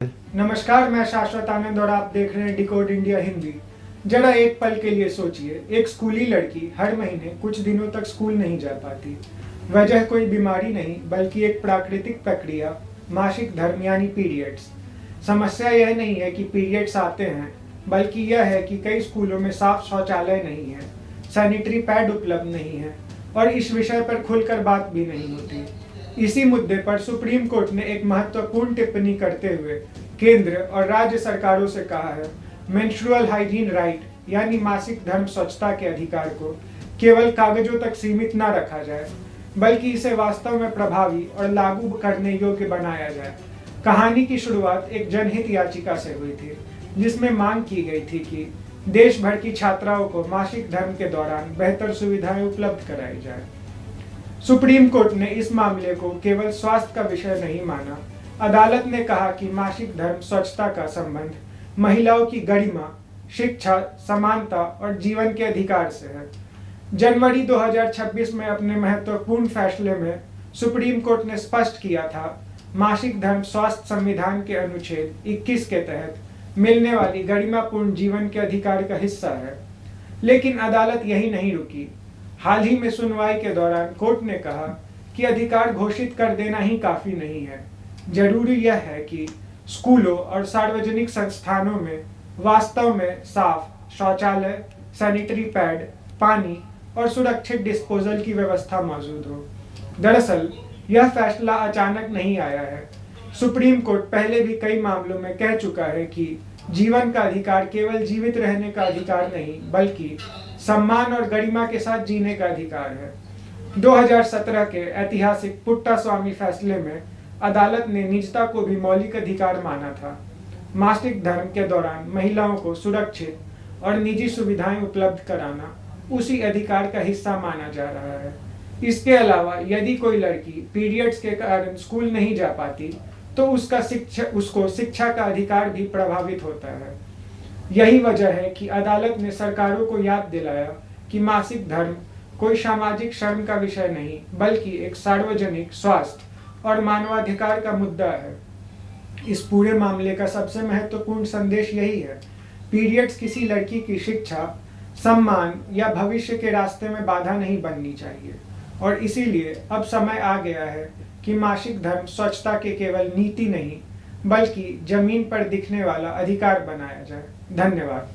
नमस्कार, मैं शाश्वत आनंद और आप देख रहे हैं डिकोड इंडिया हिंदी। जरा एक पल के लिए सोचिए, एक स्कूली लड़की हर महीने कुछ दिनों तक स्कूल नहीं जा पाती। वजह कोई बीमारी नहीं, बल्कि एक प्राकृतिक प्रक्रिया, मासिक धर्म यानी पीरियड्स। समस्या यह नहीं है कि पीरियड्स आते हैं, बल्कि यह है कि कई स्कूलों में साफ शौचालय नहीं है, सैनिटरी पैड उपलब्ध नहीं है और इस विषय पर खुलकर बात भी नहीं होती। इसी मुद्दे पर सुप्रीम कोर्ट ने एक महत्वपूर्ण टिप्पणी करते हुए केंद्र और राज्य सरकारों से कहा है, मेंस्ट्रुअल हाइजीन राइट यानी मासिक धर्म स्वच्छता के अधिकार को केवल कागजों तक सीमित न रखा जाए, बल्कि इसे वास्तव में प्रभावी और लागू करने योग्य बनाया जाए। कहानी की शुरुआत एक जनहित याचिका से हुई थी, जिसमें मांग की गई थी कि देश भर की छात्राओं को मासिक धर्म के दौरान बेहतर सुविधाएं उपलब्ध कराई जाए। सुप्रीम कोर्ट ने इस मामले को केवल स्वास्थ्य का विषय नहीं माना। अदालत ने कहा कि मासिक धर्म स्वच्छता का संबंध महिलाओं की गरिमा, शिक्षा, समानता और जीवन के अधिकार से है। जनवरी 2026 में अपने महत्वपूर्ण फैसले में सुप्रीम कोर्ट ने स्पष्ट किया था, मासिक धर्म स्वास्थ्य संविधान के अनुच्छेद 21 के तहत मिलने वाली गरिमापूर्ण जीवन के अधिकार का हिस्सा है। लेकिन अदालत यही नहीं रुकी। हाल ही में सुनवाई के दौरान कोर्ट ने कहा कि अधिकार घोषित कर देना ही काफी नहीं है। जरूरी यह है कि स्कूलों और सार्वजनिक संस्थानों में वास्तव में साफ शौचालय, सैनिटरी पैड, पानी और सुरक्षित डिस्पोजल की व्यवस्था मौजूद हो। दरअसल यह फैसला अचानक नहीं आया है। सुप्रीम कोर्ट पहले भी कई मामलों में कह चुका है कि जीवन का अधिकार केवल जीवित रहने का अधिकार नहीं, बल्कि सम्मान और गरिमा के साथ जीने का अधिकार है। 2017 के ऐतिहासिक पुट्टास्वामी फैसले में अदालत ने निजता को भी मौलिक अधिकार माना था। मासिक धर्म के दौरान महिलाओं को सुरक्षित और निजी सुविधाएं उपलब्ध कराना उसी अधिकार का हिस्सा माना जा रहा है। इसके अलावा यदि कोई लड़की पीरियड्स के कारण स्कूल नहीं जा पाती, तो उसको शिक्षा का अधिकार भी प्रभावित होता है। यही वजह है कि अदालत ने सरकारों को याद दिलाया कि मासिक धर्म कोई सामाजिक शर्म का विषय नहीं, बल्कि एक सार्वजनिक स्वास्थ्य और मानवाधिकार का मुद्दा है। इस पूरे मामले का सबसे महत्वपूर्ण संदेश यही है, पीरियड्स किसी लड़की की शिक्षा, सम्मान या भविष्य के रास्ते में बाधा नहीं बननी चाहिए। और इसीलिए अब समय आ गया है कि मासिक धर्म स्वच्छता के केवल नीति नहीं, बल्कि जमीन पर दिखने वाला अधिकार बनाया जाए। धन्यवाद।